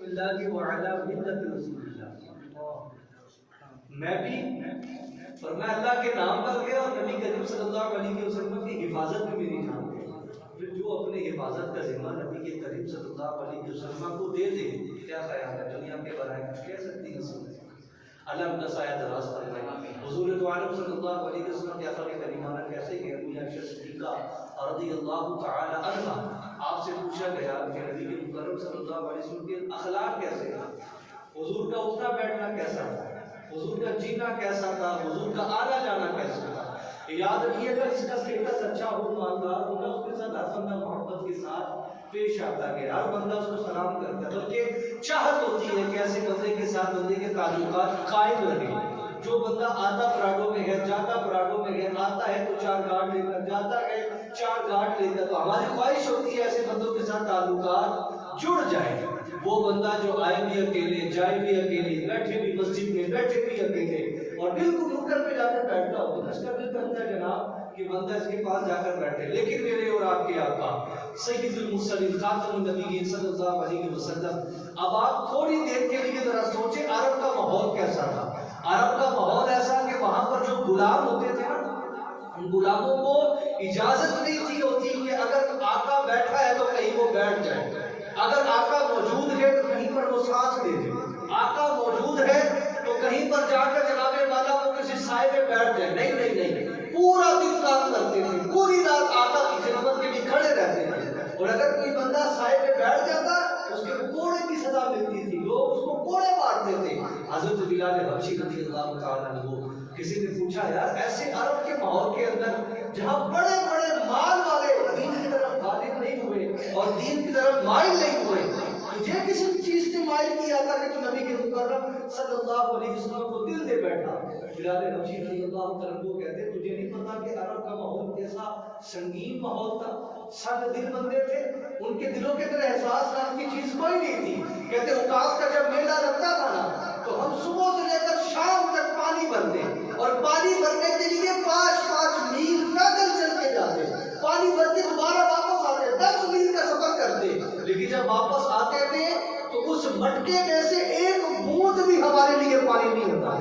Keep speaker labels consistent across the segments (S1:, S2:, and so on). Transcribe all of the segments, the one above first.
S1: اللہ وعلی ملت رسول اللہ، میں بھی فرمایا اللہ کے نام پر گیا اور نبی کریم صلی اللہ علیہ وسلم کی حفاظت میں میری جان گئی۔ پھر جو اپنے حفاظت کا ذمہ نبی کے کریم صلی اللہ علیہ وسلم کو دے دے، کیا خیال ہے دنیا کے بارے میں کچھ کہہ سکتی ہے؟ اللہ اپنا سایہ دراز فرمائے۔ حضور تو عالم صلی اللہ علیہ وسلم کے آخر کریمہ نے کیسے کہ عائشہ صدیقہ رضی اللہ تعالی عنہا آپ سے پوچھا گیا کہ نبی کے مکرم صلی اللہ علیہ وسلم کے اخلاق کیسے تھے، حضور کا اٹھنا بیٹھنا کیسا تھا، حضور کا جینا کیسا تھا، حضور کا آنا جانا کیسا تھا۔ یاد رکھیے اگر اس کا اسٹیٹس اچھا ہو، مالدار ہوگا، اس کے ساتھ ہر بندہ محبت کے ساتھ پیش آتا ہے، ہر بندہ اس کو سلام کرتا ہے، بلکہ چاہت ہوتی ہے کہ ایسے بندے کے ساتھ بندے کے تعلقات قائم رہے۔ جو بندہ آتا پراڈو میں ہے، جاتا پراڈو میں ہے، آتا ہے تو 4 گارڈ لے کر جاتا ہے 4 گارڈ لے کر، تو ہماری خواہش ہوتی ہے ایسے بندوں کے ساتھ تعلقات جڑ جائے۔ وہ بندہ جو آئے بھی اکیلے، جائے بھی اکیلے، بیٹھے بھی مسجد میں، بیٹھے بھی اکیلے، اور بالکل نکر پہ جا کر بیٹھتا ہو، اس کا دل کرتا ہے جناب کہ بندہ اس کے پاس جا کر بیٹھے۔ لیکن میرے اور آپ کے آقا سید المرسلین خاتم النبیین صلی اللہ علیہ وسلم، اب آپ تھوڑی دیر کے لیے ذرا سوچیں عرب کا ماحول کیسا تھا۔ عرب کا ماحول ایسا کہ وہاں پر جو غلام ہوتے تھے نا، ان غلاموں کو اجازت نہیں تھی ہوتی کہ اگر آقا بیٹھا ہے تو کہیں وہ بیٹھ جائے، اگر آقا موجود ہے تو کہیں پر وہ سانس لے لے، آقا موجود ہے تو کہیں پر جا کر جناب والا وہ کسی سائے میں بیٹھ جائے۔ نہیں نہیں نہیں، پورا دن کام کرتے تھے، پوری رات آقا کی خدمت کے لیے کھڑے رہتے تھے، اور اگر کوئی بندہ سائے میں بیٹھ جاتا اس کے کوڑے کی سزا ملتی تھی، لوگ اس کو کوڑے مارتے تھے۔ حضرت بلال حبشی رضی اللہ تعالیٰ عنہ، کسی نے پوچھا یار ایسے عرب کے ماحول کے اندر جہاں بڑے بڑے مال والے دین کی طرف غالب نہیں ہوئے اور دین کی طرف مائل نہیں ہوئے، تجھے کسی چیز سے مائل کیا تھا کہ تو نبی کے مکرم صلی اللہ علیہ وسلم کو دل دے بیٹھا؟ بلال حبشی رضی اللہ تعالیٰ عنہ کہتے ہیں تجھے نہیں پتا کہ عرب کا ماحول کیسا سنگین ماحول تھا، سخت دل بندے تھے، ان کے دلوں کے اندر احساس نام کی چیز کوئی نہیں تھی۔ کہتے اوقاس کا جب میلہ لگتا تھا نا تو ہم صبح سے لے کر شام تک پانی بھرتے، اور پانی بھرنے کے لیے 5-5 میل پیدل چل کے جاتے، پانی بھر کے دوبارہ واپس آتے، 10 میل کا سفر کرتے، لیکن جب واپس آتے تھے تو اس مٹکے میں سے ایک بوند بھی ہمارے لیے پانی نہیں ہوتا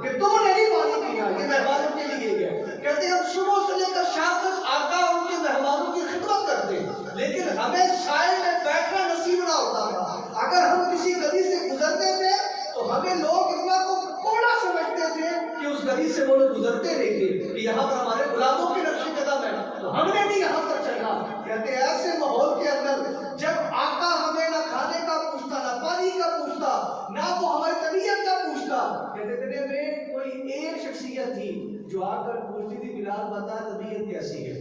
S1: کہ تم نے نہیں پانی پیا، یہ مہمانوں کے لیے گئے۔ کہتے ہم صبح سے لے کر شام تک آقا ان کے مہمانوں کی خدمت کرتے، لیکن ہمیں سائے میں بیٹھنا نصیب نہ ہوتا تھا۔ اگر ہم کسی گلی سے گزرتے تھے تو ہمیں لوگ اتنا کو کوڑا سمجھتے تھے کہ اس گلی سے وہ لوگ گزرتے نہیں تھے کہ یہاں پر ہمارے غلاموں کے نقش قدم ہے تو ہم نے نہیں یہاں پر چلنا۔ کہتے ایسے ماحول کے اندر جب آقا ہمیں نہ کھانے کا پوچھتا، نہ پانی کا پوچھتا، نہ وہ ہماری طبیعت کا پوچھتا، کہتے تھے میں کوئی ایک شخصیت تھی جو آ کر پوچھتی تھی بلال بتا طبیعت کیسی ہے؟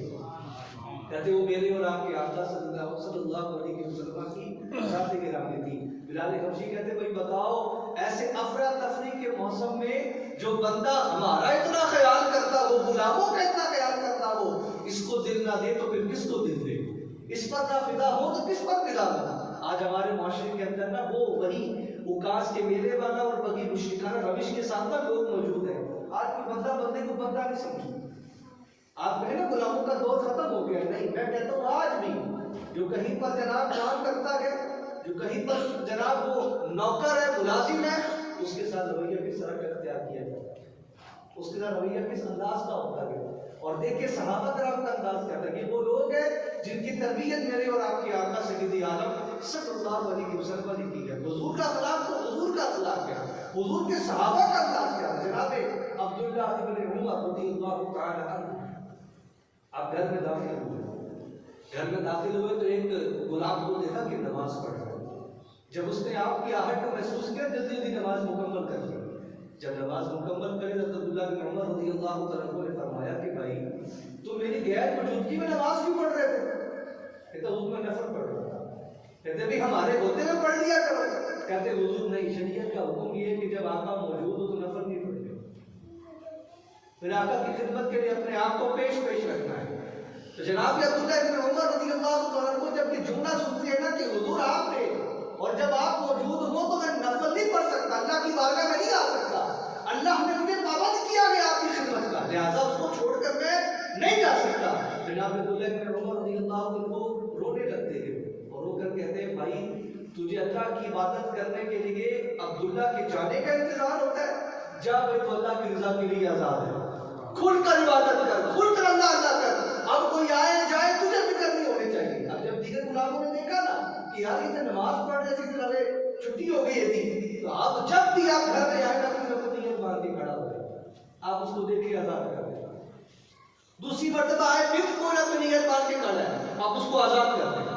S1: کہتے وہ میرے اور آپ کے آقا صلی اللہ علیہ وسلم کی ذات گرامی تھی۔ بلال حبشی کہتے بھائی بتاؤ ایسے افراتفری کے موسم میں جو بندہ ہمارا اتنا خیال کرتا، وہ غلاموں کا اتنا خیال کرتا، وہ اس کو دل نہ دے تو پھر کس کو دل دے؟ اس پر نہ فدا ہو تو کس پر فدا ہو؟ آج ہمارے معاشرے کے اندر نا وہ وہی اوقاس کے میلے والا اور بغی مشرکانہ روش کے ساتھ نا لوگ موجود ہیں۔ آج کوئی بندہ بندے کو بندہ نہیں سمجھتا۔ آپ کہیں نا غلاموں کا دور ختم ہو گیا، نہیں، میں کہتا ہوں آج بھی جو کہیں پر جناب کام کرتا ہے، جو کہیں پر جناب وہ نوکر ہے، ملازم ہے، اس کے ساتھ رویہ کس طرح کا اختیار کیا جاتا ہے، اس کے ساتھ رویہ کس انداز کا ہوتا ہے۔ اور دیکھیں صحابہ کرام کا انداز کیا تھا کہ وہ لوگ ہیں جن کی تربیت میرے اور آپ کے آقا سیدی عالم صلی اللہ علیہ وسلم نے کی ہے۔ حضور کا اخلاق تو حضور کا اخلاق ہے، حضور کے صحابہ کا انداز کیا ہے۔ جناب عبداللہ ابن عمر رضی اللہ تعالی عنہ آپ گھر میں داخل ہوئے تو ایک غلام کو دیکھا کہ نماز پڑھ رہا ہے۔ جب اس نے آپ کی آہٹ کو محسوس کیا جلدی جلدی نماز مکمل کر لی۔ جب نماز مکمل کرے تو عبداللہ بن عمر رضی اللہ عنہ نے فرمایا کہ بھائی تم میری غیر موجودگی میں نماز کیوں پڑھ رہے تھے؟ کہتے حضور میں نفل پڑھ رہا تھا۔ کہتے بھی ہمارے ہوتے ہوئے پڑھ لیا کرو۔ کہتے حضور نہیں، شریعت کا حکم یہ ہے کہ جب آقا موجود ہو تو نفل نہیں پڑھتے، پھر آقا کی خدمت کے لیے اپنے آپ کو پیش رکھنا ہے۔ تو جناب عبداللہ ابن عمر رضی اللہ عنہ جب یہ جملہ سنتے ہیں نا کہ حضور آپ تھے اور جب آپ موجود ہو تو میں نفل نہیں پڑھ سکتا، اللہ کی بارگاہ میں نہیں آ سکتا، اللہ نے مجھے پابند کیا گیا آپ کی خدمت کا، لہٰذا اس کو چھوڑ کر میں نہیں جا سکتا۔ جناب عبداللہ ابن عمر رضی اللہ عنہ رونے لگتے ہیں اور رو کر کہتے ہیں بھائی تجھے اللہ کی عبادت کرنے کے لیے عبداللہ کے جانے کا انتظار ہوتا ہے؟ جا بھائی تو اللہ کی رضا کے لیے آزاد ہے، کھل کر عبادت کر، کھل کر اللہ اللہ کر، اب کوئی آئے جائے تجھے فکر نہیں ہونی چاہیے۔ اب جب دیگر غلاموں نے دیکھا نا کہ یار یہ تو نماز پڑھ رہے تھے، ارے چھٹی ہو گئی ہے، تو آپ جب بھی آپ گھر میں آئے گا تو نیت باندھ کے کھڑا ہو جائے، آپ اس کو دیکھ کے آزاد کر دیں۔ دوسری مرتبہ آئے پھر کوئی نہ کوئی نیت باندھ کے کھڑا ہے، آپ اس کو آزاد کر دیں۔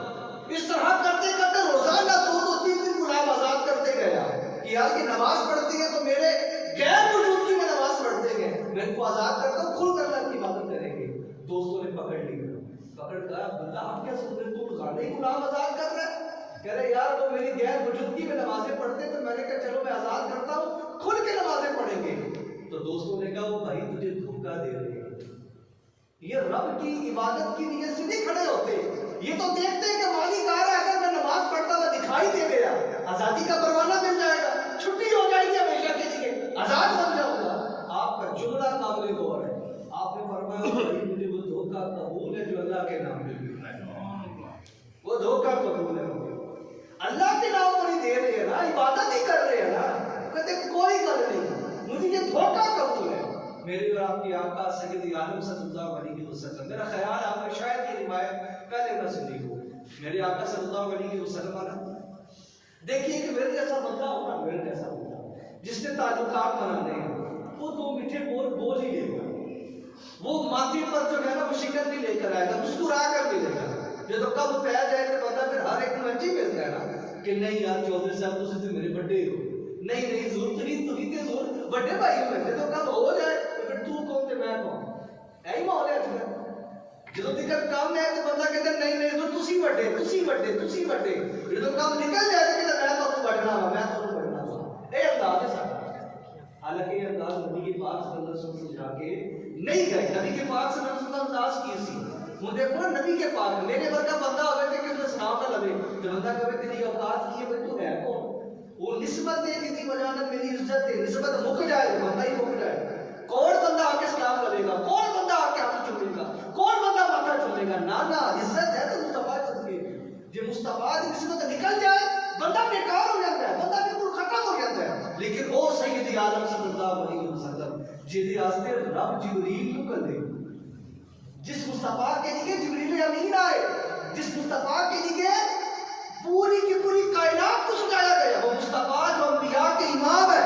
S1: اس طرح کرتے کرتے روزانہ 2-3 غلام آزاد کرتے گیا کہ یار کی نماز پڑھتے ہیں تو میرے غیر موجودگی میں نماز پڑھتے ہیں، میں ان کو آزاد کرتا ہوں، کھل کر اللہ کی عبادت کریں گے۔ دوستوں نے پکڑ لی، پکڑ کر عبداللہ آپ کیا سن رہے، تو روزانہ ہی غلام آزاد کر رہے ہیں؟ کہہ رہے یار تو میری غیر موجودگی میں نمازیں پڑھتے ہیں، تو میں نے کہا چلو میں آزاد کرتا ہوں، کھل کے نمازیں پڑھیں گے۔ تو دوستوں نے کہا وہ بھائی تجھے دھوکہ دے رہے ہیں، یہ رب کی عبادت کی نیت سے نہیں کھڑے ہوتے، یہ تو دیکھتے ہیں کہ مالک آ رہا ہے، اگر میں نماز پڑھتا ہوا دکھائی دے گیا آزادی کا پروانہ مل جائے گا، چھٹی ہو جائے گی ہمیشہ کے لیے، آزاد بن جاؤں گا۔ آپ کا جملہ قابل غور ہے، آپ نے فرمایا بھائی مجھے وہ دھوکہ قبول ہے جو اللہ کے نام پہ مل رہا ہے، وہ دھوکہ قبول ہے، اللہ کے نام پر ہی دے رہے ہیں نا، عبادت ہی کر رہے ہیں نا، کہتے کوئی گل نہیں، مجھے یہ دھوکہ قبول ہے۔ میرے اور آپ کے آقا سید عالم صلی اللہ علیہ وسلم، میرا خیال آپ نے شاید یہ روایت پہلے نہ سنی ہو، میرے آقا صلی اللہ علیہ وسلم دیکھیے کہ میرے جیسا بندہ ہونا، میرے جیسا بندہ جس نے تعلقات بنانے ہیں، وہ 2 میٹھے بول ہی لے گا، وہ ماتھے پر جو ہے نا وہ شکر بھی لے کر آئے گا، مسکرا کر بھی لے گا۔ یہ تو کب پہ جائے تو بندہ پھر ہر ایک منچی ملتا ہے نا کہ نہیں یار چودھری صاحب تو میرے بڑے ہو، نہیں ضرور تھی ضرور بڑے بھائی ہوئے تو کب ہو جائے تو پھر تو کون تے میں کون، یہی ماحول ہے اچھا۔ جدو تک کام ہے تو بندہ کہتا ہے نہیں تو تسی بڑے، جدو کام نکل جائے تو کہتا میں تو بڑھنا ہوا، میں تو بڑھنا ہوا، اے انداز ہے سارا۔ حالانکہ یہ انداز نبی کے پاک صلی اللہ علیہ وسلم سے جا کے نہیں گئے، نبی کے پاک صلی اللہ علیہ وسلم انداز کی سی، وہ دیکھو نا نبی کے پاک میرے ورگا بندہ ہوئے تھے کہ اس نے سلام نہ لگے، جو بندہ کہے تیری اوقات کی ہے بھائی تو ہے کون، وہ نسبت دے دی تھی وجہ میری عزت ہے، نسبت مک جائے بندہ ہی مک جائے، کون بندہ آ کے سلام کرے گا، کون بندہ آ کے ہاتھ چومے گا، کون بندہ ماتھا چومے گا، نا عزت ہے تو مصطفیٰ صدقے، جب مصطفیٰ کی نسبت نکل جائے بندہ بیکار ہو جاتا ہے، بندہ بالکل ختم ہو جاتا ہے۔ لیکن وہ سید عالم صلی اللہ علیہ وسلم جہدے واسطے رب جبریل کو کلے، جس مصطفیٰ کے لیے جبریل امین آئے، جس مصطفیٰ کے لیے پوری کی پوری کائنات کو سجایا گیا، وہ مصطفیٰ جو انبیاء کے امام ہے،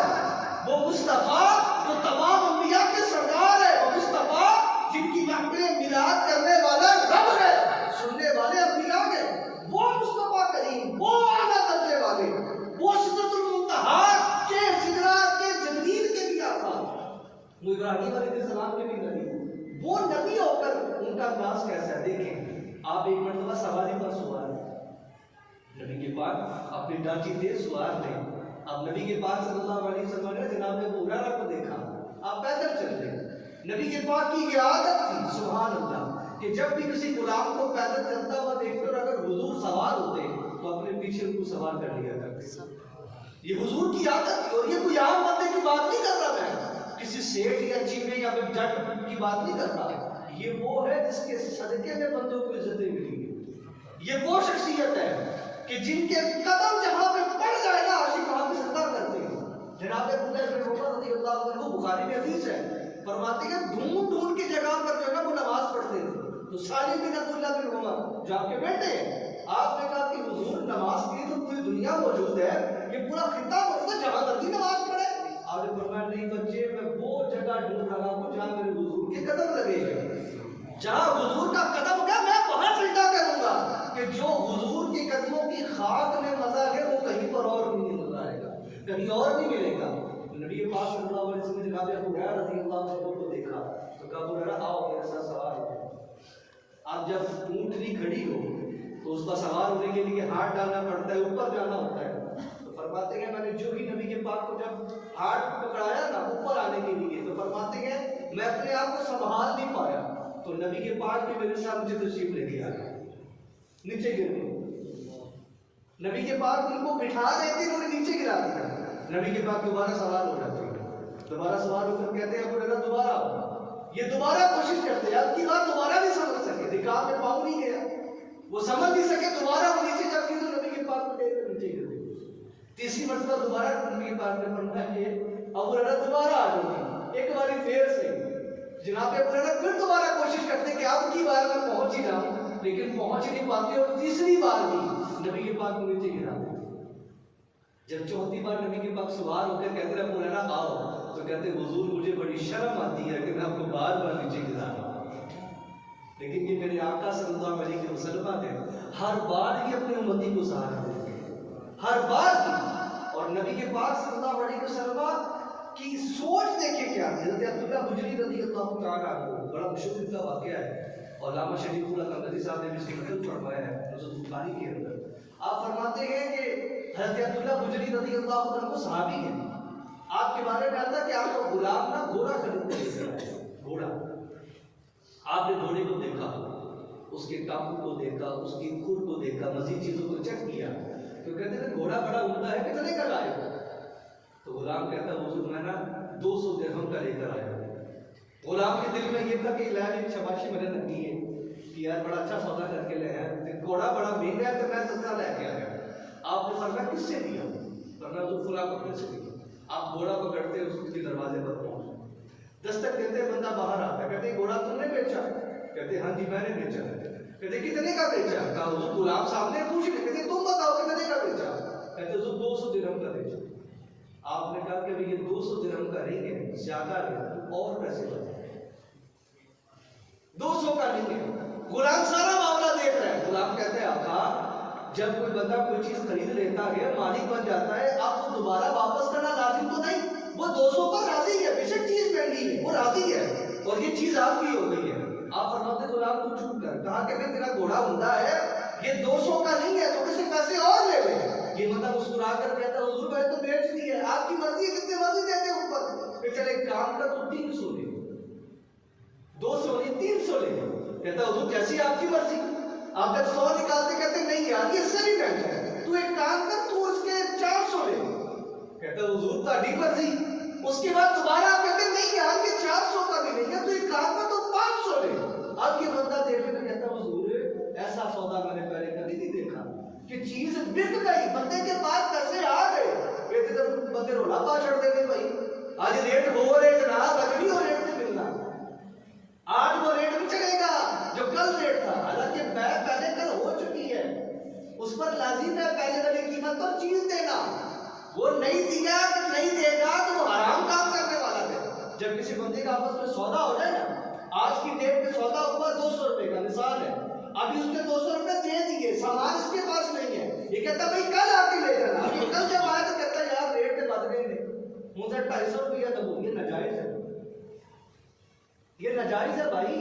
S1: وہ مصطفیٰ جو تمام انبیاء کے سردار ہے، وہ مصطفیٰ جن کی محفل میلاد کرنے والا رب ہے، سننے والے انبیاء ہے، وہ مصطفیٰ کریم، وہ اعلیٰ درجے والے، وہ سدرۃ المنتہا کے سدرات کے جبریل کے بھی آقا، وہ ابراہیم علیہ السلام کے بھی نبی، وہ نبی ہو کر ان کا انداز کیسا ہے؟ دیکھیں آپ ایک مرتبہ سواری پر سوار نبی کے پاک اپنی ڈانچی تیز سوار نہیں، اب نبی کے پاک صلی اللہ علیہ وسلم نے جناب ابو ہریرہ کو دیکھا، آپ پیدل چل رہے، نبی کے پاک کی یہ عادت تھی سبحان اللہ کہ جب بھی کسی غلام کو پیدل چلتا ہوا دیکھتے اور اگر حضور سوار ہوتے تو اپنے پیچھے ان کو سوار کر لیا کرتے، یہ حضور کی عادت تھی، اور یہ کوئی عام بندے کی بات نہیں کر رہا میں، کسی سیٹ یا چیمے یا جٹ کی بات نہیں کر رہا، یہ وہ ہے جس کے صدقے میں بندوں کو عزتیں ملی، یہ وہ شخصیت ہے کہ جن کے قدم جہاں پہ پڑ جائے گا عاشق وہاں پہ سجدہ کرتے ہیں۔ جناب حذیفہ بن عمر رضی اللہ عنہ بخاری میں حدیث ہے، فرماتے ہیں ڈھونڈ کی جگہ پر جو ہے نا وہ نماز پڑھتے تھے، تو سالم بن عبداللہ بن عمر جو آپ کے بیٹے ہیں، آپ نے کہا کہ حضور نماز کے لیے تو پوری دنیا موجود ہے، یہ پورا خطہ موجود ہے جہاں مرضی نماز پڑھے، آپ نے فرمایا نہیں بچے میں وہ جگہ ڈھونڈ رہا ہوں جہاں میرے حضور کے قدم لگے ہیں، جہاں حضور کا قدم ہوگا میں وہاں سجدہ کروں گا، کہ جو حضور کے قدموں کی خاک میں مزہ ہے وہ کہیں پر اور نہیں مزہ آئے گا، کہیں اور نہیں ملے گا۔ نبی پاک صلی اللہ علیہ وسلم نے کہا ابو ہریرہ رضی اللہ عنہ کو دیکھا تو کہا ابو ہریرہ آؤ میرے ساتھ سوار ہو، اب جب اونٹنی کھڑی ہو تو اس کا سوار ہونے کے لیے ہاتھ ڈالنا پڑتا ہے، اوپر جانا ہوتا ہے، تو فرماتے ہیں میں نے جو ہی نبی کے پاک کو جب ہاتھ پکڑایا نا اوپر آنے کے لیے تو فرماتے ہیں میں اپنے آپ کو سنبھال نہیں پایا، تو نبی کے پاک بھی میرے ساتھ مجھے تشریف لے کے آ گیا، نیچے گر گئے، نبی کے پاک ان کو بٹھا دیتے انہوں نے نیچے گرا دیا، نبی کے پاک دوبارہ سوار ہو جاتے ہیں، دوبارہ سوار ہو کر کہتے ہیں ابو ہریرہ دوبارہ یہ دوبارہ کوشش کرتے ہیں، اب کی بات دوبارہ نہیں سمجھ سکے، رکاب میں پاؤں نہیں گیا، وہ سمجھ نہیں سکے، دوبارہ وہ نیچے جب کی تو نبی کے پاک لے کر نیچے گر گئے. تیسری مرتبہ دوبارہ نبی پاک نے فرمایا کہ ابو ہریرہ دوبارہ آ جاؤ. ایک باری پھر سے جناب ابو ہریرہ پھر دوبارہ کوشش کرتے کہ اب کی بار میں پہنچ ہی جاؤں, لیکن پہنچ نہیں پاتے اور تیسری بار بھی نبی کے پاک کو نیچے گرا. جب چوتھی بار نبی کے پاک سوار ہو کر کہتے ہیں ابو ہریرہ آؤ, تو کہتے حضور مجھے بڑی شرم آتی ہے کہ میں آپ کو بار بار نیچے گرا رہا ہوں. لیکن یہ میرے آقا صلی اللہ علیہ وسلم نے ہر بار ہی اپنے امتی کو سہارا دیتے ہیں, ہر بار ہی. اور نبی کے پاک صلی اللہ علیہ وسلم کی سوچ دیکھیں کیا. حضرت عبداللہ بجلی رضی اللہ تعالیٰ عنہ, بڑا مشہور کا واقعہ ہے, اور علامہ شریف اللہ قدری صاحب نے بھی اس کی نقل فرمایا ہے نصرت البخاری کے اندر. آپ فرماتے ہیں کہ حضرت عبداللہ بجلی رضی اللہ عنہ کو صحابی ہیں, آپ کے بارے میں آتا کہ آپ کو غلام نہ گھوڑا خرید کر لے کر آئے. گھوڑا, آپ نے گھوڑے کو دیکھا, اس کے ٹانگوں کو دیکھا, اس کی کھر کو دیکھا, مزید چیزوں کو چیک کیا, تو کہتے ہیں گھوڑا بڑا عمدہ ہے, کتنے کا لائے ہو؟ تو غلام کہتا ہے حضور میں نا 200 درہم کا لے کر آیا ہوں. غلام کے دل میں یہ تھا کہ الہی شباشی میں نے لگی ہے کہ یار بڑا اچھا سودا کر کے لے آیا, گھوڑا بڑا مہنگا ہے تو میں سستا لے کے آیا. آپ نے فرمایا کس سے لیا؟ فرمایا حضور فلاں کپڑے سے لیا. آپ گھوڑا پکڑتے اس کے دروازے پر پہنچ, دستک دیتے بندہ باہر آتا, کہتے گھوڑا تم نے بیچا؟ کہتے ہاں جی میں نے بیچا. کہتے کتنے کا بیچا؟ کہا حضور غلام صاحب نے پوچھ لیا. کہتے تم بتاؤ کتنے کا بیچا؟ کہتے حضور 200 درہم کا بیچا. آپ نے کہا کہ یہ 200 درہم کا نہیں ہے, زیادہ ہے, اور پیسے بتا. 200 کا نہیں ہے. غلام سارا معاملہ دیکھ رہا ہے. غلام کہتے ہیں آقا جب کوئی بندہ کوئی چیز خرید لیتا ہے, مالک بن جاتا ہے, آپ کو دوبارہ واپس کرنا لازم تو نہیں. وہ 200 پر راضی ہے, بے شک چیز مہنگی ہے, وہ راضی ہے, اور یہ چیز آپ کی ہو گئی ہے. آپ فرماتے غلام کو چپ کر, کہا کہ تیرا گھوڑا عمدہ ہے, یہ 200 کا نہیں ہے, تھوڑے سے پیسے اور لے لے. یہ بندہ مسکرا کر کہتا حضور میں تو بیچ دی ہے, آپ کی مرضی ہے, کتنے مرضی دیتے ہیں اوپر. کہ چلے کام کر تو 300 لے, 200 نہیں 300 لے. کہتا حضور جیسی آپ کی مرضی. آپ جب 100 نکالتے کہتے نہیں یار یہ سے بھی مہنگا ہے, تو ایک کام کر تو اس کے 400 لے. کہتا حضور تہاڈی مرضی. اس کے بعد دوبارہ آپ کہتے نہیں یار یہ 400 کا بھی نہیں ہے, تو ایک کام کر تو 500 لے. اب یہ بندہ دیکھنے میں کہتا حضور ایسا سودا میں نے پہلے کبھی نہیں دیکھا کہ چیز بک گئی, بندے کے پاس پیسے آ گئے, کہتے تو بندے رولا پا چھڑ دیں گے بھائی آج ریٹ ہو رہے جناب, اج نہیں ہو ریٹ سے ملنا, آج وہ ریٹ بھی چلے گا جو کل ریٹ تھا. حالانکہ بیع پہلے کل ہو چکی ہے, اس پر لازم ہے پہلے والی قیمت پر چیز دینا. وہ نہیں دیا کہ نہیں دے گا تو وہ حرام کام کرنے والا ہے. جب کسی بندے کا آپس میں سودا ہو جائے نا, آج کی ڈیٹ میں سودا ہوا 200 روپے کا مثال ہے, ابھی اس نے 200 روپے دے دیے, سامان اس کے پاس نہیں ہے, یہ کہتا بھائی کل آ کے لے جانا. ابھی کل جب آیا تو کہتا یار ریٹ سے بچ گئے, مجھے 250 روپیہ دبو. یہ ناجائز ہے, یہ ناجائز ہے بھائی,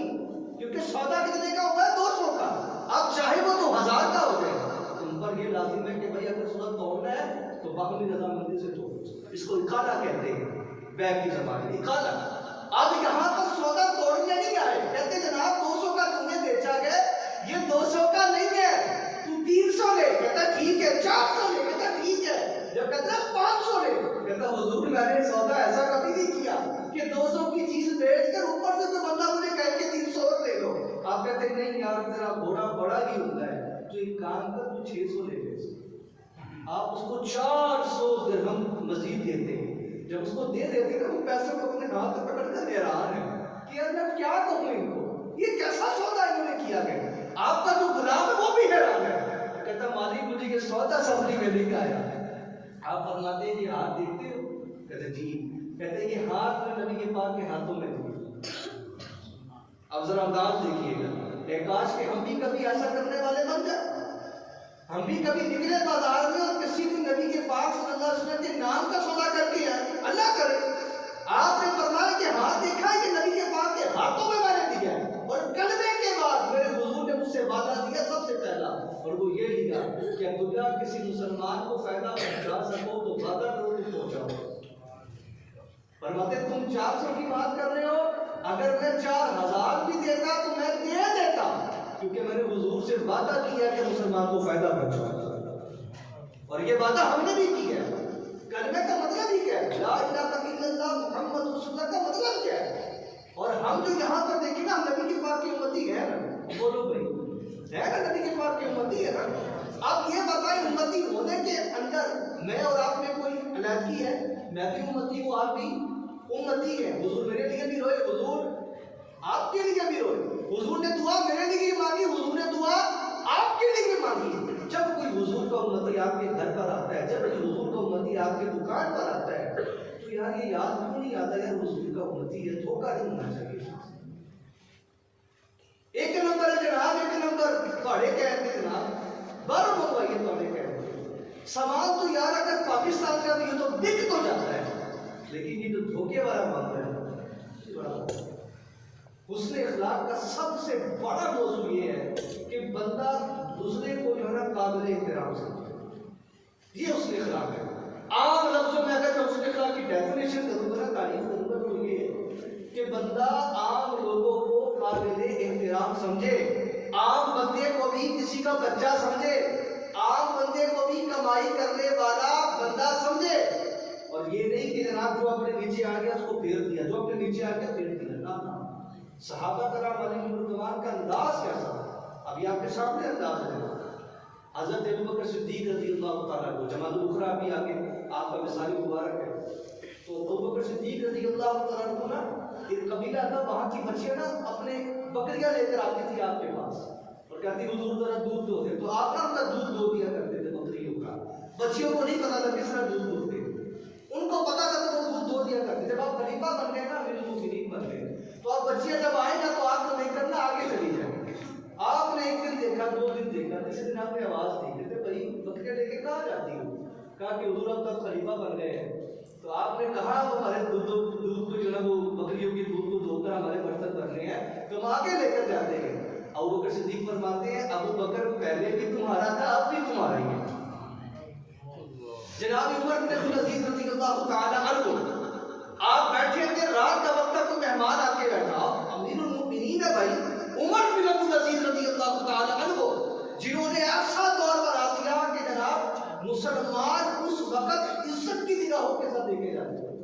S1: کیونکہ سودا کتنے کا ہوا ہے 200 کا. اب چاہے وہ 2000 کا ہو جائے, تم پر یہ لازم ہے کہ بھائی اگر سودا توڑنا ہے تو باہمی رضامندی سے توڑو. اس کو اکالا کہتے ہیں بیع کی زبان میں, اکالا. اب یہاں پر سودا توڑنے نہیں آئے, کہتے جناب 200 کا تم نے بیچا گیا, یہ 200 کا نہیں ہے, تو 300 لے. کہتا ٹھیک ہے. 400 لے. کہتا ٹھیک ہے. جب کہتا 500 لے, کہتا حضور میں نے سودا ایسا کبھی نہیں کیا کہ 200 کی چیز بیچ کر اوپر سے تو بندہ مجھے کہے کہ 300 اور لے لو. آپ کہتے ہیں نہیں یار تیرا گھوڑا بڑا ہی ہوتا ہے, تو ایک کام کر تو 600 لے لے. آپ اس کو 400 درہم مزید دیتے ہیں. جب اس کو دے دیتے ہیں وہ پیسے کو اپنے ہاتھ سے پکڑ کر حیران ہے کہ یار میں کیا کہوں ان کو, یہ کیسا سودا انہوں نے کیا گیا. آپ کا جو غلام ہے وہ بھی حیران ہے, کہتا مالک مجھے یہ سودا سمجھ میں نہیں آیا. آپ فرماتے ہیں یہ ہاتھ دیکھتے ہو؟ کہتے جی. کہتے ہیں یہ ہاتھ میں نبی کے پاک کے ہاتھوں میں تھے. اب ذرا انداز دیکھیے گا, کاش کہ ہم بھی کبھی ایسا کرنے والے بن جائیں. ہم بھی کبھی نکلے بازار میں اور کسی بھی نبی کے پاک صلی اللہ علیہ وسلم کے نام کا سودا کر کے آئے. اللہ کرے. آپ نے فرمایا کہ ہاتھ دیکھا ہے کہ نبی کے پاک کے ہاتھوں میں میں نے دیا, اور کلمے کے بعد میرے حضور نے مجھ سے وعدہ دیا سب سے پہلا, اور وہ یہ لیا کہ اگر کسی مسلمان کو فائدہ پہنچا سکو تو وعدہ کرو کہ پہنچاؤ. فرماتے تم 400 کی بات کر رہے ہو, اگر میں 4000 بھی دیتا تو میں دے دیتا, کیونکہ میں نے حضور سے وعدہ کیا کہ مسلمان کو فائدہ پہنچاؤں. اور یہ وعدہ ہم نے بھی کیا ہے. کلمے کا مطلب ہی کیا ہے, لا الہ الا اللہ محمد رسول اللہ کا مطلب کیا ہے. اور ہم جو یہاں پر دیکھیں نا, ہم نبی کے پاک کی امتی ہے نا, بولو بھائی
S2: ہے نا نبی کے پاک کے امتی ہے نا. اب یہ بتائیں امتی ہونے کے اندر میں اور آپ میں کوئی علیحدگی ہے؟ میں بھی امتی ہوں، آپ بھی امتی ہے. حضور میرے لیے بھی روئے، حضور آپ کے لیے بھی روئے. حضور نے دعا میرے لیے مانگی، حضور نے دعا آپ کے لیے بھی مانگی. جب کوئی حضور کا امتی آپ کے گھر پر آتا ہے، جب کوئی حضور کا امتی آپ کے دکان پر آتا ہے، تو یار یہ یاد کیوں نہیں آتا یار حضور کا امتی ہے؟ دھوکہ نہیں ہونا چاہیے. ایک نمبر ہے جناب، ایک نمبر تھوڑے کہتے ہیں جناب، بارہ منگوائیے تھوڑے کہتے ہیں. سوال تو یار اگر پاکستان کا بھی ہے تو بک تو جاتا ہے، لیکن یہ جو دھوکے والا معاملہ ہے بڑا. حسن اخلاق کا سب سے بڑا موضوع یہ ہے کہ بندہ دوسرے کو جو ہے نا قابل احترام سمجھے. یہ حسن اخلاق ہے. عام لفظوں میں اگر میں حسن اخلاق کی ڈیفینیشن کروں گا نا، تعریف کروں گا، تو یہ ہے کہ بندہ عام لوگوں کو قابل احترام سمجھے، عام بندے کو بھی کسی کا بچہ سمجھے، عام بندے کو بھی کمائی کرنے والا بندہ سمجھے. اور یہ نہیں کہ جناب جو اپنے نیچے آ گیا اس کو پھیر دیا، جو اپنے نیچے آ گیا پھیر دیا. نہ، صحابہ کرام علیہ رضوان کا انداز کیسا تھا؟ ابھی آپ کے سامنے انداز ہے. حضرت ابوبکر صدیق رضی اللہ تعالیٰ کو جماعت الاخرى بھی آگے آپ کا مثالی مبارک ہے. تو ابوبکر صدیق رضی اللہ تعالیٰ کو نا ایک قبیلہ تھا، وہاں کی بچیاں نا اپنے بکریاں لے کر آتی تھی آپ کے پاس اور کہتی حضور ذرا دودھ دو دے. تو آپ نا ان کا دودھ دو دیا کرتے تھے بکریوں کا. بچیوں کو نہیں پتا تھا کس طرح دودھ دوتے، ان کو پتا تھا تو وہ دودھ دو دیا کرتے. جب آپ خلیفہ بن گئے نا، امیر المؤمنین بن گئے، تو اب بچیاں جب آئے نا تو آپ کو دیکھ کر نا آگے چلی جائیں. آپ نے ایک دن دیکھا، دو دن دیکھا، تیسرے دن آپ نے آواز دی کہ بھائی بکریاں لے کے کہاں جاتی ہو؟ کہا کہ حضور اب تک خلیفہ بن گئے ہیں. تو آپ نے کہا ہمارے دودھ کو جو ہے وہ بکریوں کے دودھ کو دھو کر ہمارے برتن بھرنے ہیں، تو ہم آگے لے کر جاتے ہیں. ابوبکر صدیق فرماتے ہیں ابو بکر پہلے بھی تمہارا تھا، اب بھی تمہارا ہی ہے. جناب عمر بن عبدالعزیز رضی اللہ تعالیٰ عنہ، آپ بیٹھے تھے، رات کا وقت کوئی مہمان آ کے بیٹھا، امیر المؤمنین ہے بھائی عمر بن عبدالعزیز رضی اللہ تعالیٰ عنہ، جنہوں نے ایسا دور بنا دیا کہ جناب مسلمان اس وقت عزت کی نگاہوں کے ساتھ دیکھے جاتے ہیں.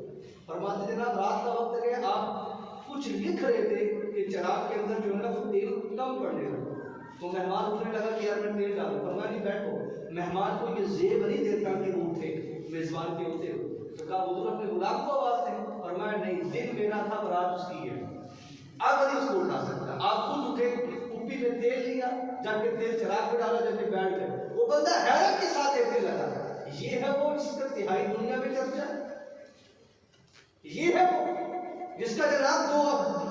S2: فرماتے جناب رات کا وقت ہے، آپ کچھ لکھ رہے تھے کہ چراغ کے اندر جو ہے نا وہ تیل کم پڑنے لگا. تو مہمان اٹھنے لگا کہ یار میں تیل ڈالوں. فرمایا نہیں بیٹھو. مہمان کو یہ زیب نہیں دیتا کہ وہ اٹھے، میزبان کے ہوتے ہو. تو کہا حضور اپنے غلام کو آواز دیں. فرمایا نہیں، دن میرا تھا اور رات اس کی ہے، اب نہیں اس کو اٹھا سکتا. آپ خود اٹھے، کپی میں تیل لیا، جا کے تیل چراغ پہ ڈالا، جا کے بیٹھ گئے. وہ بندہ حیرت کے ساتھ دیکھنے لگا. یہ ہے وہ جس کا تہائی دنیا میں چرچا ہے، یہ ہے وہ جس کا جناب جو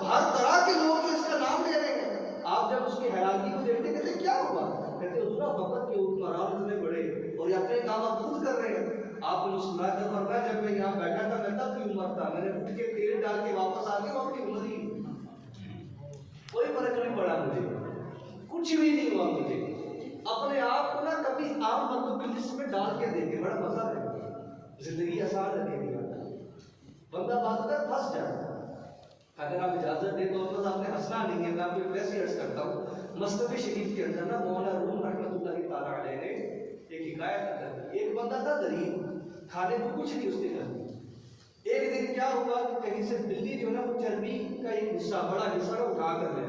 S2: ہر طرح کے لوگ اس کا نام لے رہے ہیں. آپ جب اس کی حیرانگی کو دیکھتے کہتے کیا ہوا؟ کہتے حضور وقت کے حکمران اتنے بڑے اور یہ اپنے کام آپ خود کر رہے ہیں. آپ نے سنا تھا، فرمایا جب میں یہاں بیٹھا تھا میں تب بھی عمر تھا، میں نے اٹھ کے تیل ڈال کے واپس آ کے اپنی عمر ہی، کوئی فرق نہیں پڑا مجھے، کچھ بھی نہیں ہوا مجھے. اپنے آپ کو نا کبھی عام بندوں کی لسٹ میں ڈال کے دیکھے، بڑا مزہ ہے، زندگی آسان لگے گی. بندہ بات کر پھنس جائے. اگر آپ اجازت دیں تو بس آپ نے ہنسنا نہیں ہے، میں آپ کو ویسے عرض کرتا ہوں. مصطفی شریف کے اندر نا مولانا روم رحمۃ اللہ تعالیٰ علیہ نے ایک حکایت کر، ایک بندہ تھا غریب، کھانے کو کچھ نہیں اس کے گھر. ایک دن کیا ہوا کہ کہیں سے بلی جو ہے نا وہ چربی کا ایک حصہ، بڑا حصہ نا اٹھا کر لے،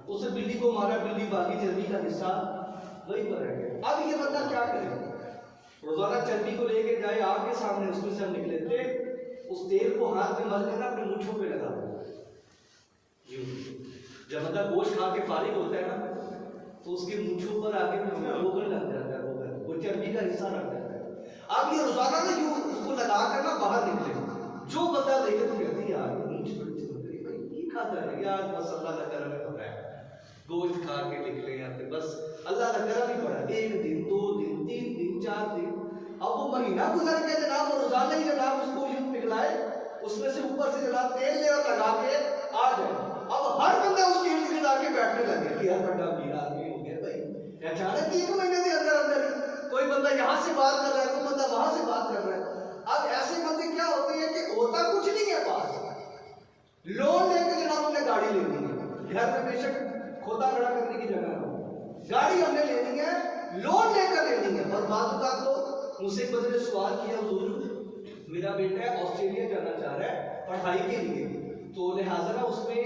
S2: اس نے بلی کو مارا، بلی باقی چربی کا حصہ وہیں پر رہ گیا. اب یہ بندہ کیا کرے؟ روزانہ چربی کو لے کے جائے، آگ کے سامنے اس میں سے ہم نکلے تھے، اس تیل کو ہاتھ میں مل کے نا اپنے مونچھوں پہ لگا. جب بندہ گوشت کھا کے فارغ ہوتا ہے نا تو اس کے مونچھوں پر آگے روغن لگ جاتا ہے، روغن وہ چربی کا حصہ لگ جاتا ہے. اب یہ روزانہ نا یوں اس کو لگا کر نا باہر نکلے، جو بندہ دیکھے تو کہتی ہے یار مونچھ بڑی چمک رہی ہے، یہ کھاتا ہے یار، بس اللہ کا کرم ہو رہا ہے، گوشت کھا کے نکلے یہاں پہ، بس اللہ کا کرم ہی پڑا. ایک دن، دو دن، تین دن، چار دن، اب وہ مہینہ گزر کے جناب وہ روزانہ ہی جناب اس کو یوں پگھلائے، اس میں سے اوپر سے جناب تیل لے اور لگا کے آ جائے. اب ہر بندہ اس کے ارد گرد آ کے بیٹھنے لگے کہ یار بڑا امیر آدمی ہو گیا بھائی. اچانک ایک مہینے کے اندر اندر کوئی بندہ یہاں سے بات کر رہا ہے، کوئی بندہ وہاں سے بات کر رہا ہے. اب ایسے بندے کیا ہوتے ہیں کہ ہوتا کچھ نہیں ہے پاس، لون لے کے جناب ہم نے گاڑی لینی ہے، گھر میں بے شک کھوتا کھڑا کرنے کی جگہ نہ ہو، گاڑی ہم نے لینی ہے، لون لے کر لینی ہے. اور بعض اوقات تو مجھ سے ایک بندے نے سوال کیا، حضور میرا بیٹا آسٹریلیا جانا چاہ رہا ہے پڑھائی کے لیے، تو لہٰذا نا اس میں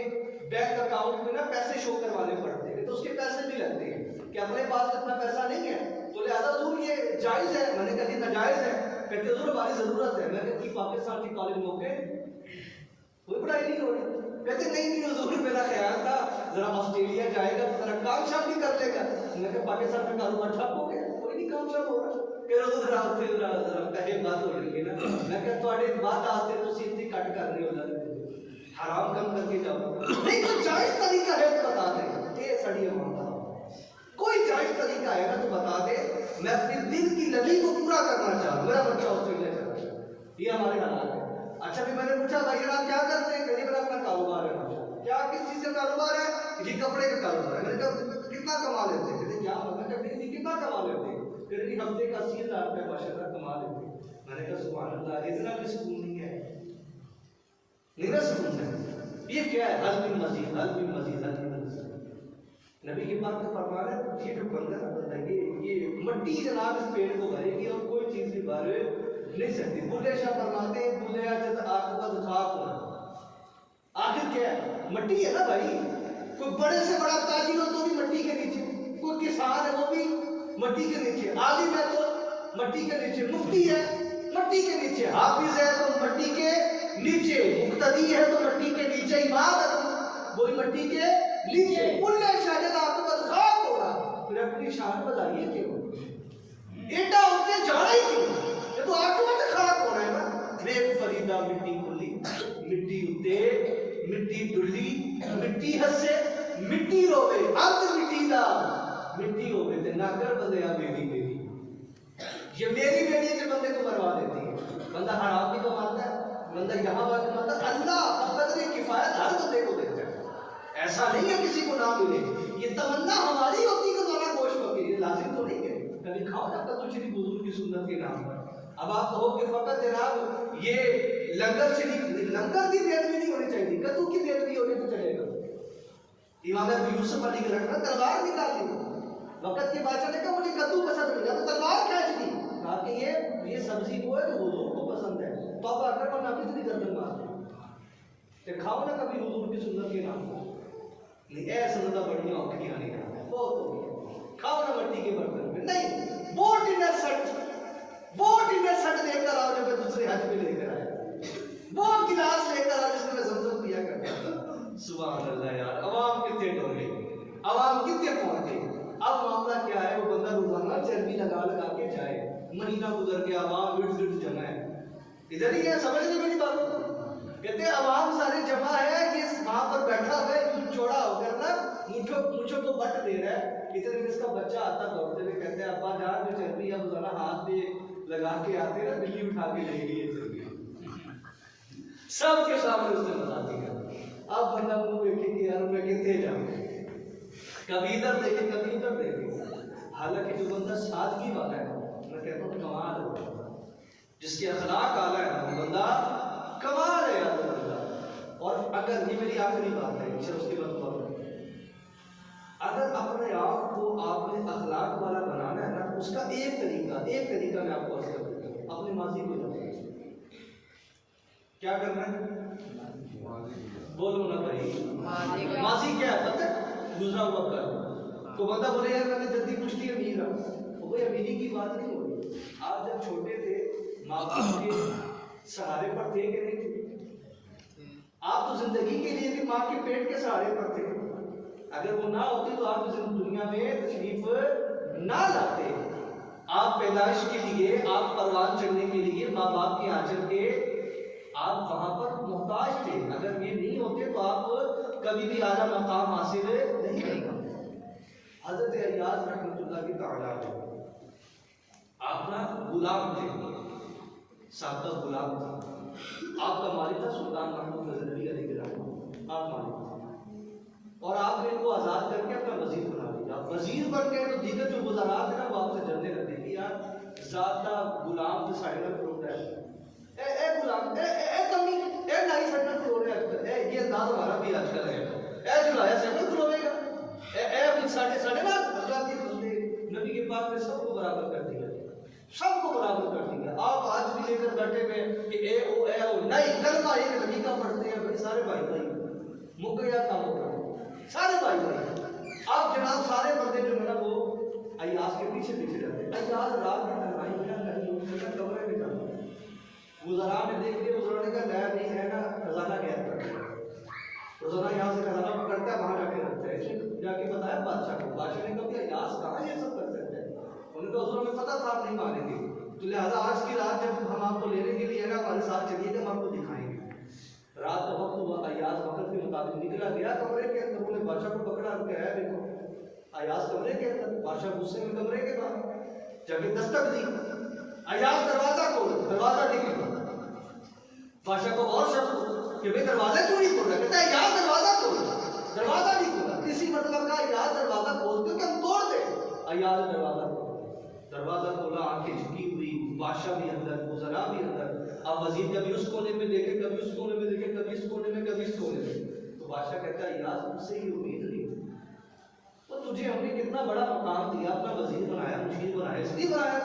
S2: بینک اکاؤنٹ میں نا پیسے شو کروانے پڑتے ہیں، تو اس کے پیسے بھی لگتے ہیں کہ پاس اتنا پیسہ نہیں ہے تو لہٰذا حضور یہ جائز ہے. میں نے کہا یہ ناجائز ہے. کہتے حضور ہماری ضرورت ہے. میں کہتی پاکستان کی کالج میں کوئی پڑھائی نہیں ہو رہی. کہتے نہیں حضور میرا خیال تھا ذرا آسٹریلیا جائے گا تو ذرا کام شام بھی کر لے گا. میں کہا پاکستان کا کاروبار ٹھپ ہو گیا, کوئی نہیں کام شام ہو رہا. کہ حضور ذرا کہے بات ہو رہی ہے نا. میں کہا تھوڑی بات آستے تو سیدھی کٹ کر رہی ہو حرام کم کر کے جاؤ. نہیں تو جائز طریقہ ہے تو بتا دے. یہ سڑی ہے کوئی جائز طریقہ ہے نا تو بتا دے. میں اپنے دل کی لگی کو پورا کرنا چاہوں. میرا بچہ آسٹریلیا چلا گیا, یہ ہمارے حالات ہے. اچھا بھی میں نے پوچھا بھائی آپ کیا کرتے ہیں؟ کہ میرا اپنا کاروبار ہے. کیا کس چیز کا کاروبار ہے؟ جی کپڑے کا کاروبار ہے. میں نے کہا کتنا کما لیتے ہیں؟ کہتے کیا کتنا کما لیتے ہیں؟ پھر بھی ہفتے کا 80,000 روپے ماشاءاللہ کما لیتے ہیں. میں نے کہا سبحان اللہ, اتنا بھی سکون نہیں ہے. نہیں نا سکون ہے. یہ کیا ہے؟ حل بھی مزید, حل بھی مزید, حل بھی مزید. نبی کی بات کو فرما رہے ہیں یہ جو بندہ بتائیے یہ مٹی جناب اس پیڑ کو بھرے گی اور کوئی چیز بھی بھر نہیں سکتی. بلے شاہ فرماتے ہیں بلے جد عاقبت خاک ہونا. آخر کیا ہے؟ مٹی ہے نا بھائی. کوئی بڑے سے بڑا تاجر ہو تو بھی مٹی کے نیچے, کوئی کسان ہے وہ بھی مٹی کے نیچے, عالم ہے تو مٹی کے نیچے, مفتی ہے مٹی کے نیچے, حافظ ہے تو مٹی کے نیچے, مقتدی ہے تو مٹی کے نیچے, امام ہے تو وہی مٹی کے نیچے. بلے شاہ جد عاقبت خاک ہونا. پھر اپنی شان بتائیے کیوں ایڈا اتنے جانا ہی کیوں؟ یہ تو عاقبت خاک ہونا ہے نا. ریت فریدہ مٹی کھلی, مٹی اتے مٹی ڈلی, مٹی ہسے مٹی روے, انت مٹی دا مٹی ہوے تے نہ کر بندیا میری میری. یہ میری میری کے بندے کو مروا دیتی ہے. بندہ حرام بھی کماتا ہے, بندہ یہاں بات کماتا ہے. اللہ قدر کفایت ہر بندے کو دیتا ہے. ایسا نہیں ہے کسی کو نہ ملے. یہ تمنا ہماری ہوتی کہ ذرا گوشت پکے, یہ لازم تو نہیں ہے. کبھی کھاؤ نا کدو شریف حضور کی سنت کے نام پر. اب آپ کہو کہ فقط جناب یہ لنگر شریف, لنگر کی بیعت بھی نہیں ہونی چاہیے, کدو کی بیعت بھی ہونی تو چلے گا. امام ابو یوسف علی کے رکھنا تلوار نکال دی. وقت کے بادشاہ نے کہا مجھے کدو پسند نہیں, تو تلوار کھینچ دی. کہا کہ یہ سبزی وہ ہے جو حضور کو پسند ہے, تو اب اگر ورنہ کتنی گردن مار کہ کھاؤ نا کبھی حضور کی سنت کے نام پر. نہیں اے سنتہ بڑی اوکھیاں نہیں کھانا, بہت ہو گیا. کھاؤ نا مٹی کے برتن میں. نہیں وہ ڈنر سیٹ لے کر آؤ جو میں دوسرے حج میں لے کر آیا, وہ گلاس لے کر آؤ جس میں زمزم پیا کرتا تھا. سبحان اللہ یار, عوام کتنے ڈولے, عوام کتنے پہنچے. اب معاملہ کیا ہے, وہ بندہ روزانہ چربی لگا کے جائے, مہینہ گزر کے عوام گرد جمع ہے. ادھر ہی ہے, سمجھ نہیں میری بات کو. کہتے ہیں عوام سارے جمع ہے, یہ وہاں پر بیٹھا ہوا ہے چوڑا ہو کر نا مونچھوں کو بٹ دے رہا ہے. اتنے میں اس کا بچہ آتا دوڑتے ہوئے, کہتے ہیں ابا جان جو چربی اب ذرا ہاتھ پہ لگا کے آتے نا, بلی اٹھا کے لے گئی یہ چربی. سب کے سامنے اس نے بتا دیا. اب بندہ منہ دیکھے کہ یار میں کتنے جاؤں, کبھی ادھر دیکھے کبھی ادھر دیکھے. حالانکہ جو بندہ سادگی والا ہے میں کہتا ہوں کمال ہے, جس کے اخلاق اعلیٰ ہے وہ بندہ کمال ہے یار بندہ. اور اگر یہ میری آخری بات ہے, اس کے بعد اگر اپنے آپ کو آپ نے اخلاق والا بنانا ہے نا, اس کا ایک طریقہ میں آپ کو عرض کرتا ہوں. اپنے ماضی کو جاننا کیا کرنا ہے, بولو نا بھائی. ماضی کیا ہے پتہ ہے؟ گزرا ہوا کل. تو بندہ بولے یار میں نے جلدی کشتی امیر رہا, وہ امیری کی بات نہیں ہو رہی. آپ جب چھوٹے تھے ماں باپ کے سہارے پر تھے کہ نہیں تھے؟ آپ تو زندگی کے لیے بھی ماں کے پیٹ کے سہارے پر تھے. اگر وہ نہ ہوتی تو آپ دنیا میں تشریف نہ لاتے. آپ پیدائش کے لیے, آپ پروان چڑھنے کے لیے ماں باپ کے آنچل کے آپ وہاں پر محتاج تھے. اگر یہ نہیں ہوتے تو آپ کبھی بھی اعلیٰ مقام حاصل نہیں کر پاتے. حضرت ایاز رحمۃ اللہ کی تعالیٰ آپ نا غلام تھے, سابقہ غلام تھے. آپ کا مالک تھا سلطان محمود غزنوی علیہ السلام, آپ مالک تھے. اور آپ نے ان کو آزاد کر کے اپنا وزیر بنا دیا. آپ وزیر بن گئے تو دیگر جو وزارات ہیں نا وہ آپ سے جلنے لگے کہ یار زیادہ غلام جو ساڑھے میں پروٹ ہے, اے غلام, اے کمی, اے نائی سڑنا کروڑ ہے, یہ انداز ہمارا بھی آج کل ہے. اے جلایا سڑنا کروڑے گا, اے ساڑھے نا اللہ کے بندے. نبی کے پاک نے سب کو برابر کر دیا, سب کو برابر کر دیا. آپ آج بھی لے کر بیٹھے ہوئے کہ اے او نہیں, کلمہ ایک نبی کا پڑھتے ہیں بھائی, سارے بھائی بھائی مک گیا کام ہو رہا, سارے بھائی بھائی. آپ جناب سارے بندے جو ہے نا وہ پیچھے پیچھے رہتے ہیں. ایاز رات میں تنہائی میں کہیں کمرے میں جاتے ہیں. وزراء نے دیکھ لیا, وزراء نے کہا لیا نہیں ہے نا, خزانہ غائب کر دیا. روزانہ یہاں سے خزانہ پکڑتا ہے, وہاں جا کے رکھتا ہے. اس نے جا کے بتایا بادشاہ کو. بادشاہ نے کہا کہ ایاز کہاں یہ سب کر سکتے ہیں؟ انہوں نے کہا حضور ہمیں پتا تھا آپ نہیں مانیں گے, تو لہٰذا آج کی رات جب ہم آپ کو لینے کے لیے نا ہمارے ساتھ چلیے گا, ہم آپ کو دکھائیں گے. رات کا وقت ہوا, ایاز وقت کے مطابق نکلا گیا کمرے کے اندر. انہوں نے بادشاہ کو پکڑا اور کہا ہے دیکھو ایاز کمرے کے اندر. بادشاہ غصے میں کمرے کے باہر جا کے دستک دی. ایاز دروازہ کھول, دروازہ نہیں کھولا. بادشاہ کو اور شک کہ بھائی دروازہ کیوں نہیں کھول رہا؟ کہتا ہے یار دروازہ کھول, دروازہ نہیں کھولا. کسی مطلب کا یار دروازہ کھول دو کہ ہم توڑ دیں. ایاز دروازہ کھولا, دروازہ کھولا, آنکھیں جھکی ہوئی, بادشاہ بھی اندر, وزراء بھی اندر. اب وزیر کبھی اس کونے میں دیکھے, کبھی اس کونے میں دیکھے, کبھی اس کونے میں, کبھی اس کونے میں. تو بادشاہ کہتا ہے یار مجھ سے یہ امید نہیں, تو تجھے ہم نے کتنا بڑا مقام دیا, اپنا وزیر بنایا, مشیر بنایا, اس لیے بنایا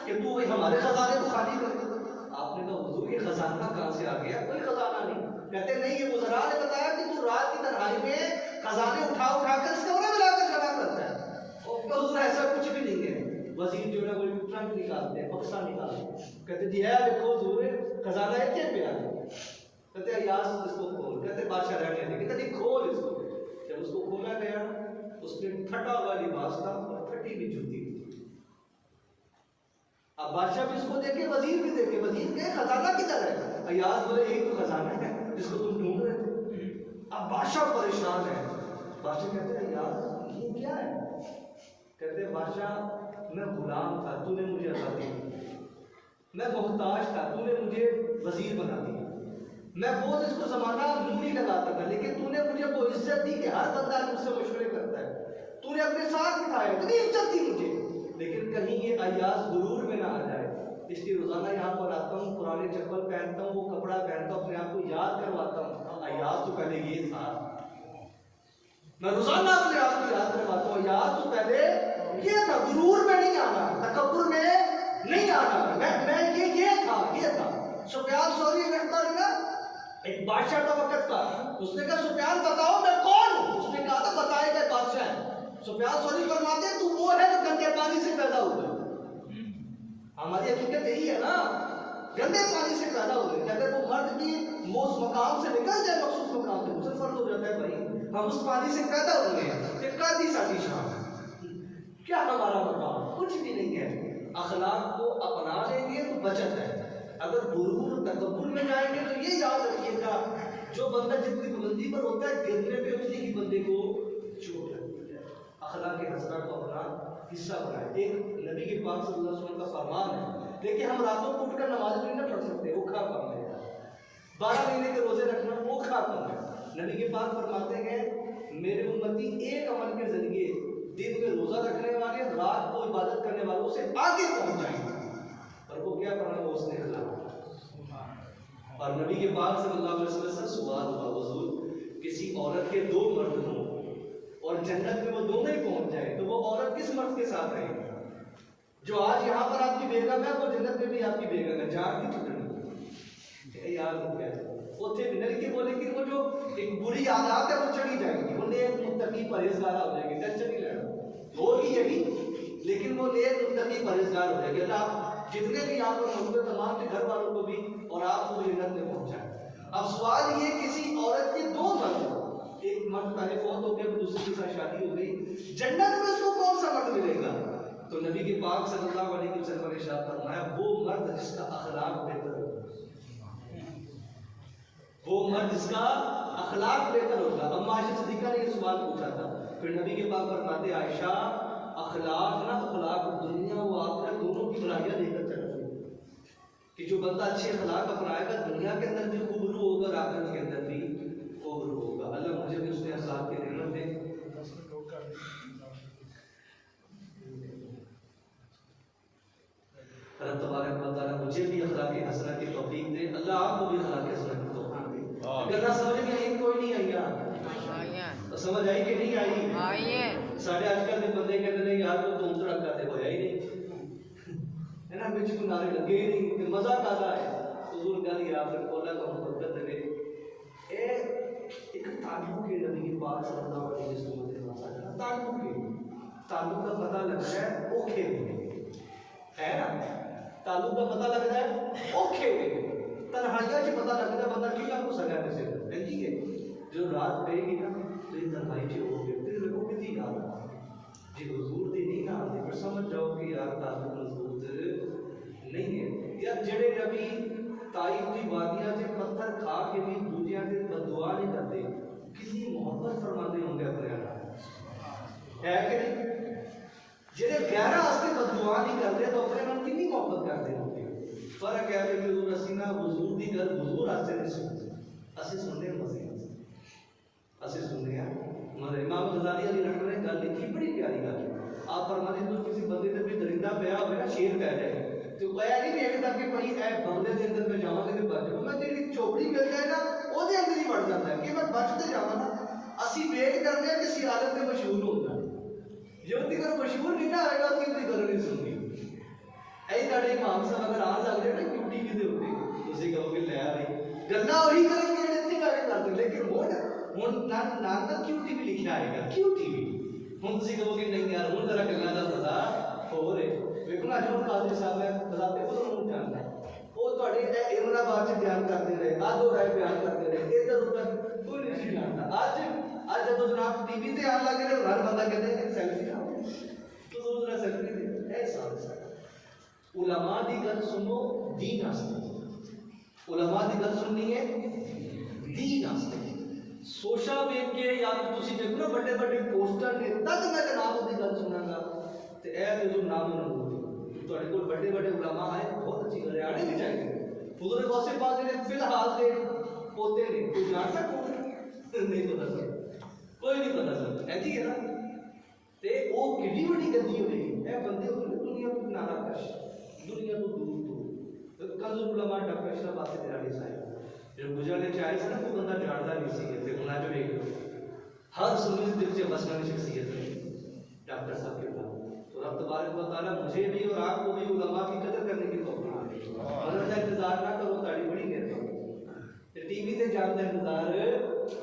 S2: کہ تو ہمارے خزانے کو خالی کر. آپ نے کہا حضور یہ خزانہ کہاں سے آ گیا؟ کوئی خزانہ نہیں. کہتے نہیں, یہ وزراء نے بتایا کہ تو رات کی تنہائی میں خزانے اٹھا اٹھا کر اس کمرے میں لا کر جمع کرتا ہے. اور حضور ایسا کچھ بھی نہیں ہے. وزیر جو ہے وہ ٹرنک نکالتے ہیں, بکسا نکالتے ہیں, کہتے جی ہے دیکھو حضور خزانہ ایک پہ آ گیا. کہتے ایاز اس کو کھول. کہتے بادشاہ رہنے دیں. کہتے جی کھول اس کو. جب اس کو کھولا گیا, اس میں پھٹا ہوا لباس تھا اور پھٹی ہوئی جوتی تھی. اب بادشاہ بھی اس کو دیکھے, وزیر بھی دیکھے. وزیر کہے خزانہ کدھر ہے؟ ایاز بولے ایک تو خزانہ ہے جس کو تم ڈھونڈ رہے تھے. اب بادشاہ پریشان ہے. بادشاہ کہتے ہیں ایاز یہ کیا ہے؟ کہتے ہیں بادشاہ میں غلام تھا, تو نے مجھے آزادی دی. میں محتاج تھا, تو نے مجھے وزیر بنا دیا. میں وہ جس کو زمانہ منہ نہیں لگاتا تھا, لیکن تو نے مجھے وہ عزت دی کہ ہر بندہ مجھ سے مشورے کرتا ہے. تو نے اپنے ساتھ بٹھایا, اتنی عزت دی مجھے. لیکن کہیں یہ ایاز غرور میں نہ آ جائے, اس لیے روزانہ یہاں پر آتا ہوں, پرانے چپل پہنتا ہوں, وہ کپڑا پہنتا ہوں, اپنے آپ کو یاد کرواتا ہوں ایاز تو پہلے یہ تھا. میں روزانہ اپنے آپ کو یاد کرواتا ہوں ایاز تو پہلے یہ تھا. غرور میں نہیں آنا, تکبر میں نہیں آنا. میں یہ تھا. سفیان ثوری رحمۃ اللہ ایک بادشاہ کا وقت تھا. اس نے کہا سفیان بتاؤ میں کون ہوں؟ اس نے کہا تھا بتائے گئے بادشاہ ہیں. سفیان ثوری فرماتے ہیں تو وہ ہے جو گندے پانی سے پیدا ہوئے. ہماری حقیقت یہی ہے نا, گندے پانی سے پیدا ہوئے. کہ اگر وہ مرد بھی اس مقام سے نکل جائے, مخصوص مقام سے, اسے فرض ہو جاتا ہے بھائی ہم اس پانی سے پیدا ہوئے ہیں. کہ قاضی ساتھی شاہ کیا ہمارا مقام؟ کچھ بھی نہیں ہے. اخلاق کو اپنا لیں گے تو بچت ہے. اگر غرور تکبر میں جائیں گے تو یہ یاد رکھیے گا, جو بندہ جتنی بلندی پر ہوتا ہے گرنے پہ اتنی ہی بندے کو چوٹ لگتی ہے. اخلاق حسنہ کو اپنا حصہ بنائے. ایک نبی کے پاک صلی اللہ علیہ وسلم کا فرمان ہے, دیکھیں ہم راتوں کو اٹھ کر نماز نہیں نہ پڑھ سکتے, اوکھا کام ہے. 12 مہینے کے روزے رکھنا اوکھا کام ہے. نبی کے پاک فرماتے ہیں میرے امتی ایک عمل کے ذریعے دن میں روزہ رکھنے والے, رات کو عبادت کرنے والوں سے آگے پہنچ جائیں گے. اور وہ کیا پڑھنا وہ اس نے اخلاق. اور نبی کے پاک صلی اللہ علیہ وسلم سے سوال ہوا, حضور کسی عورت کے 2 مرد ہوں اور جنت میں وہ دونوں ہی پہنچ جائے تو وہ عورت کس مرد کے ساتھ رہے گی؟ جو آج یہاں پر آپ کی بیگم ہے وہ جنت میں بھی آپ کی بیگم ہے. جان کی چھٹنی یار ہو گیا اتنے بھی نہیں کہ وہ, لیکن وہ جو ایک بری عادات ہے وہ چڑھی جائیں گی. وہ نیک متقی پرہیزگار ہو جائیں گے. ٹینشن نہیں لینا, ہوگی یہی, لیکن وہ نیک متقی پرہیزگار ہو جائیں گے. اللہ آپ جتنے بھی آپ پر موجود ہیں تمام کے گھر والوں کو بھی اور آپ کو بھی جنت میں پہنچائیں. اب سوال یہ, کسی عورت کے 2 مرد, ایک مرد پہلے فوت ہو گیا, دوسری کے ساتھ شادی ہو گئی, جنت میں اس کو کون سا مرد ملے گا؟ تو نبی کے پاک صلی اللہ علیہ وسلم نے ارشاد فرمایا وہ مرد جس کا اخلاق بہتر ہو, وہ مرد جس کا اخلاق بہتر ہوگا. اما عائشہ صدیقہ نے یہ سوال پوچھا تھا, پھر نبی کے پاک فرماتے عائشہ اخلاق نہ اخلاق دنیا و آخرت دونوں کی برائیاں لے کر چلتی ہے. کہ جو بندہ اچھے اخلاق اپنائے گا دنیا کے اندر بھی خوبرو ہوگا اور آخرت کے اندر بھی خوبرو ہوگا. اللہ مجھے بھی اس نے اخلاق کے نعمت دے. رب تبارک و تعالیٰ مجھے بھی اخلاق حسنہ کی توفیق دے. اللہ آپ کو بھی اخلاق حسنہ کی توفیق دے. اگر نہ سمجھ میں آئی کوئی نہیں آئی یار, سمجھ آئی کہ نہیں آئی؟ ساڑھے آج کل کے بندے کہتے ہیں یار وہ تم ترک کرتے ہویا ہی نہیں ہے نا, بچ کو نعرے لگے ہی نہیں کہ مزہ کاتا ہے. حضور کہا کہ آپ نے بولا کہ ہم برکت دے. ایک تعلق ہے نبی کے پاک صلی اللہ علیہ وسلم تعلق ہے.
S1: تعلق کا پتہ لگتا ہے اوکھے ہے نا، تعلق کا پتہ لگتا ہے اوکھے تنہائیاں چ پتہ لگتا ہے بندہ کیوں کو سگا کسے ہے جی ہے جو رات پے گی نا تو یہ تنہائی چ ہو گئے پھر دیکھو کتنی یاد جی حضور دی نہیں نہ آتی پھر سمجھ جاؤ کہ یار تعلق مضبوط نہیں ہے یا جڑے نبی طائف دی وادیاں سے پتھر کھا کے بھی دوجیاں سے بددعا نہیں کرتے کتنی محبت فرماتے ہوں گے اپنے اللہ ہے کہ نہیں، جڑے گہرا واسطے بددعا نہیں کرتے تو اپنے نال کتنی محبت کرتے ہوں گے۔ فرق ہے کہ حضور اسی نا حضور دی گل حضور واسطے نہیں سنتے، اسی سنتے ہیں مزے اسی سنتے ہیں مزے۔ امام غزالی علی رحمۃ نے گل لکھی بڑی پیاری گل آپ فرماتے ہیں کسی بندے تے بھی درندہ پیا ہوئے نا شیر پہ جائے تو پیا نہیں دیکھتا کہ بھائی اے بندے دے اندر میں جاواں تے بچ جاواں، میں جڑی چوپڑی مل جائے نا او دے اندر ہی بڑھ جاتا ہے کہ میں بچ تے جاواں نا۔ اسی ویٹ کرتے ہیں کہ سیادت تے مشہور ہوتا ہے، جو تی کر مشہور نہیں نہ آئے گا تی تی گل نہیں سننی۔ اے تاڑے امام صاحب اگر آن لگ جائے نا کیو ٹی وی دے اوتے تسی کہو کہ لے آئی گلاں وہی کرن گے جڑے تے کر کرتے لیکن ہن نہ کیو ٹی وی لکھیا آئے گا کیو ٹی وی ہن تسی کہو کہ نہیں یار ہن ذرا گلاں دا پتہ ہو رہے ویکھو نا جو قاضی صاحب ہے بتاتے کو نہیں جانتا وہ تواڈے امام آباد سے بیان کرتے رہے آدھو رائے بیان کرتے رہے ادھر ادھر کوئی نہیں جانتا۔ آج جب جناب ٹی وی تے آن لگے رہے ہر بندہ کہتے ہیں سیلفی لاؤ تو دوسرا سیلفی دے اے ساتھ علماء دی گل سنو دین واسطے، علماء دی گل سننی ہے دین واسطے۔ سوشل ویک کے یا تسی دیکھو نا بڑے بڑے پوسٹر نے تد میں جناب دی گل سناں گا تے اے جو نام نہ تواڈے کول بڑے بڑے علماء آئے بہت اچھی گل ہے آنے بھی چاہیے۔ حضور غوث پاک نے فی الحال دے پوتے نے کوئی جان سکتا نہیں پتا سر کوئی نہیں پتا سر ایسی ہے نا تے او کڈی بڑی گدی ہوئی اے بندے ہوئے دنیا کو کنارہ کش دنیا کو دور دور کنز علماء ڈاکٹر اشرف آتے تیرانی صاحب جو گزرنے چاہے سے نا کوئی بندہ جانتا نہیں سی ہے تے انہاں جو ایک ہر سنی دل سے بسنے والی شخصیت ہے ڈاکٹر صاحب کے تو رب تبارک و تعالیٰ مجھے بھی اور آپ کو بھی علماء کی قدر کرنے کی توفیق دے۔ مدد کا انتظار نہ کرو تاڑی بڑی مہربانی، ٹی وی تے جان کا انتظار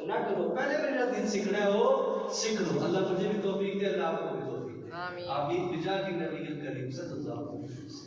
S1: نہ کرو، پہلے میرا دین سیکھنا ہے وہ سیکھ لو۔ اللہ مجھے بھی توفیق دے، اللہ آپ کو بھی توفیق دے، آمین۔ بجاہ کی نبی کریم صلی اللہ علیہ وسلم۔